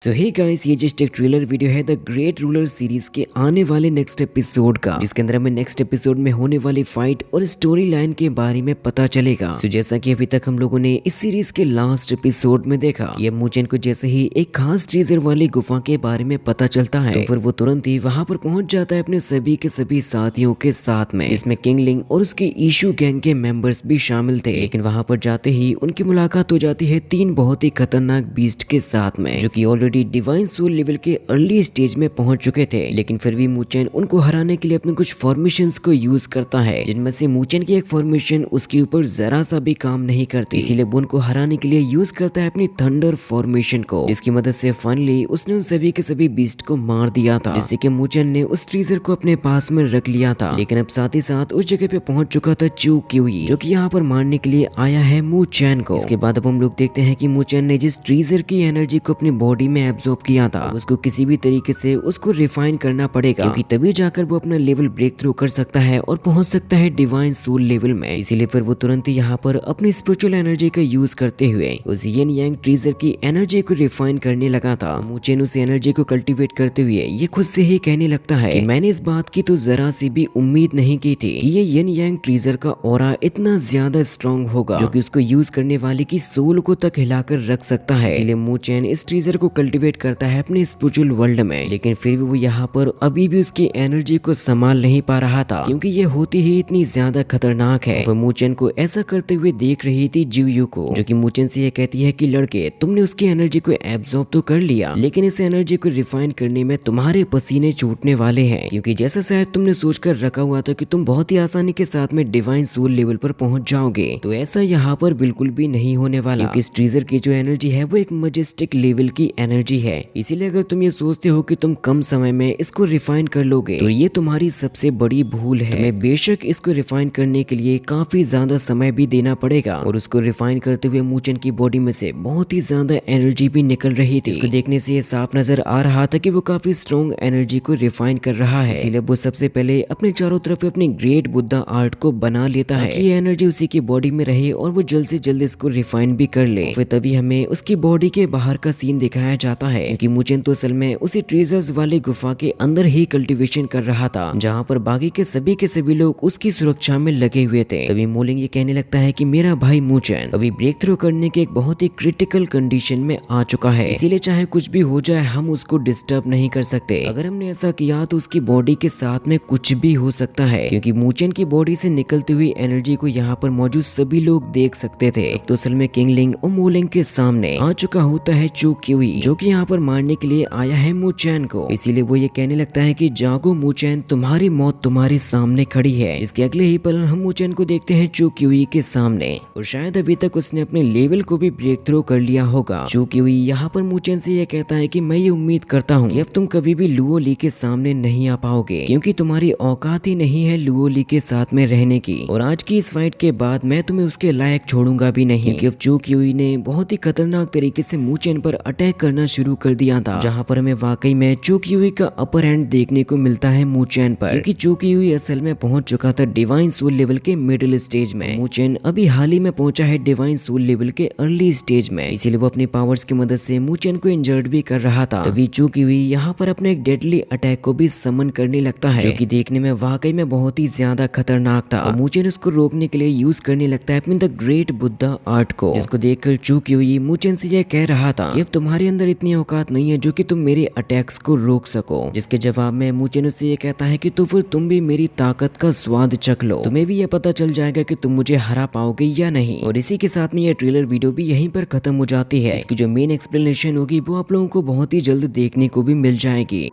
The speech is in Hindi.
सो हे गाइस, ये जस्ट एक ट्रेलर वीडियो है द ग्रेट रूलर सीरीज के आने वाले नेक्स्ट एपिसोड का, जिसके अंदर हमें नेक्स्ट एपिसोड में होने वाली फाइट और स्टोरी लाइन के बारे में पता चलेगा। सो जैसा कि अभी तक हम लोगों ने इस सीरीज के लास्ट एपिसोड में देखा, ये मूचेन को जैसे ही एक खास ट्रीजर वाली गुफा के बारे में पता चलता है, तो फिर वो तुरंत ही वहां पर पहुंच जाता है अपने सभी के सभी साथियों के साथ में, जिसमें किंगलिंग और उसकी इशू गैंग के मेंबर्स भी शामिल थे। लेकिन वहां पर जाते ही उनकी मुलाकात हो जाती है तीन बहुत ही खतरनाक बीस्ट के साथ में, जो कि ऑलरेडी डिवाइन सोल लेवल के अर्ली स्टेज में पहुंच चुके थे। लेकिन फिर भी मूचेन उनको हराने के लिए अपने कुछ फॉर्मेशंस को यूज करता है, जिनमें से मूचेन की एक फॉर्मेशन उसके ऊपर जरा सा भी काम नहीं करती। इसीलिए वो उनको हराने के लिए यूज करता है अपनी थंडर फॉर्मेशन को, जिसकी मदद से फाइनली उसने उन सभी के सभी बीस्ट को मार दिया था, जिससे कि मूचेन ने उस ट्रीजर को अपने पास में रख लिया था। लेकिन अब साथ ही साथ उस जगह पे पहुंच चुका था चू क्यूई, जो कि यहाँ पर मारने के लिए आया है मूचेन को। इसके बाद अब हम लोग देखते हैं कि मूचेन ने जिस ट्रीजर की एनर्जी को अपनी बॉडी में एब्जॉर्ब किया था, उसको किसी भी तरीके से उसको रिफाइन करना पड़ेगा, क्योंकि तभी जाकर वो अपना लेवल ब्रेक थ्रू कर सकता है और पहुंच सकता है डिवाइन सोल लेवल में। इसीलिए फिर वो तुरंत ही यहाँ पर अपनी स्पिरिचुअल एनर्जी का यूज करते हुए उस येन यांग ट्रीजर की एनर्जी को रिफाइन करने लगा था। मूचेन उस एनर्जी को कल्टीवेट करते हुए ये खुद से ही कहने लगता है कि मैंने इस बात की तो जरा सी भी उम्मीद नहीं की थी कि ये येन यांग ट्रीजर का ऑरा इतना ज्यादा स्ट्रॉन्ग होगा, जो कि उसको यूज करने वाले की सोल को तक हिलाकर रख सकता है। इसीलिए मूचेन इस ट्रीजर को कल्टीवेट करता है अपने स्पिरिचुअल वर्ल्ड में। लेकिन फिर भी वो यहाँ पर अभी भी उसकी एनर्जी को संभाल नहीं पा रहा था, क्योंकि ये होती ही इतनी ज्यादा खतरनाक है। वो मूचेन को ऐसा करते हुए देख रही थी जिवयू को, जो कि मूचेन से ये कहती है कि लड़के, तुमने उसकी एनर्जी को एब्जॉर्ब तो कर लिया, लेकिन इस एनर्जी को रिफाइन करने में तुम्हारे पसीने छूटने वाले हैं, क्योंकि जैसा शायद तुमने सोचकर रखा हुआ था कि तुम बहुत ही आसानी के साथ में डिवाइन सोल लेवल पर पहुंच जाओगे, तो ऐसा यहाँ पर बिल्कुल भी नहीं होने वाला, क्योंकि इस ट्रीजर की जो एनर्जी है वो एक मजेस्टिक लेवल की एनर्जी है। इसीलिए अगर तुम ये सोचते हो कि तुम कम समय में इसको रिफाइन कर लोगे, तो ये तुम्हारी सबसे बड़ी भूल है। तुम्हें बेशक इसको रिफाइन करने के लिए काफी ज्यादा समय भी देना पड़ेगा, और उसको रिफाइन करते हुए मूचेन की बॉडी में से बहुत ही ज्यादा एनर्जी भी निकल रही थी। इसको देखने से ये साफ नजर आ रहा था कि वो काफी स्ट्रॉन्ग एनर्जी को रिफाइन कर रहा है। इसीलिए वो सबसे पहले अपने चारों तरफ अपनी ग्रेट बुद्धा आर्ट को बना लेता है, कि ये एनर्जी उसी की बॉडी में रहे और वो जल्द से जल्द इसको रिफाइन भी कर ले। फिर तभी हमें उसकी बॉडी के बाहर का सीन दिखाया जाता है, क्योंकि मूचेन तो असल में उसी ट्रेजर्स वाली गुफा के अंदर ही कल्टीवेशन कर रहा था, जहाँ पर बाकी के सभी लोग उसकी सुरक्षा में लगे हुए थे। तभी मोलिंग ये कहने लगता है कि मेरा भाई मूचेन अभी ब्रेक थ्रू करने के एक बहुत ही क्रिटिकल कंडीशन में आ चुका है, इसीलिए चाहे कुछ भी हो जाए हम उसको डिस्टर्ब नहीं कर सकते। अगर हमने ऐसा किया तो उसकी बॉडी के साथ में कुछ भी हो सकता है, क्योंकि मूचेन की बॉडी से निकलती हुई एनर्जी को यहाँ पर मौजूद सभी लोग देख सकते थे। तो असल में किंगलिंग और मोलिंग के सामने आ चुका होता है चू क्यूई, जो कि यहाँ पर मारने के लिए आया है मूचेन को। इसीलिए वो ये कहने लगता है कि जागो मूचेन, तुम्हारी मौत तुम्हारे सामने खड़ी है। इसके अगले ही पल हम मूचेन को देखते हैं चू क्यूई के सामने, और शायद अभी तक उसने अपने लेवल को भी ब्रेक थ्रू कर लिया होगा। चू क्यूई यहाँ पर मूचेन से ये कहता है कि मैं ये उम्मीद करता हूँ कि अब तुम कभी भी लुओ ली के सामने नहीं आ पाओगे, क्योंकि तुम्हारी औकात ही नहीं है लुओ ली के साथ में रहने की, और आज की इस फाइट के बाद मैं तुम्हें उसके लायक छोड़ूंगा भी नहीं। क्योंकि अब चू क्यूई ने बहुत ही खतरनाक तरीके से मूचेन पर अटैक करना शुरू कर दिया था, जहाँ पर हमें वाकई में चू क्यूई का अपर हैंड देखने को मिलता है मूचेन पर, क्योंकि चू क्यूई असल में पहुंच चुका था डिवाइन सोल लेवल के मिडिल स्टेज में। मूचेन अभी हाल ही में पहुंचा है डिवाइन सोल लेवल के अर्ली स्टेज में, इसीलिए वो अपनी पावर्स की मदद से मूचेन को इंजर्ड भी कर रहा था। तभी चू क्यूई यहाँ पर अपने एक डेडली अटैक को भी समन करने लगता है, जो कि देखने में वाकई में बहुत ही ज्यादा खतरनाक था। मूचेन उसको रोकने के लिए यूज करने लगता है अपनी द ग्रेट बुद्धा आर्ट को, जिसको देखकर चू क्यूई मूचेन से यह कह रहा था कि अब तुम्हारे अंदर इतनी औकात नहीं है जो कि तुम मेरे अटैक्स को रोक सको। जिसके जवाब में मूचेन उससे ये कहता है कि तो फिर तुम भी मेरी ताकत का स्वाद चख लो, तुम्हें भी ये पता चल जाएगा कि तुम मुझे हरा पाओगे या नहीं। और इसी के साथ में ये ट्रेलर वीडियो भी यहीं पर खत्म हो जाती है। इसकी जो मेन एक्सप्लेनेशन होगी वो आप लोगों को बहुत ही जल्द देखने को भी मिल जाएगी।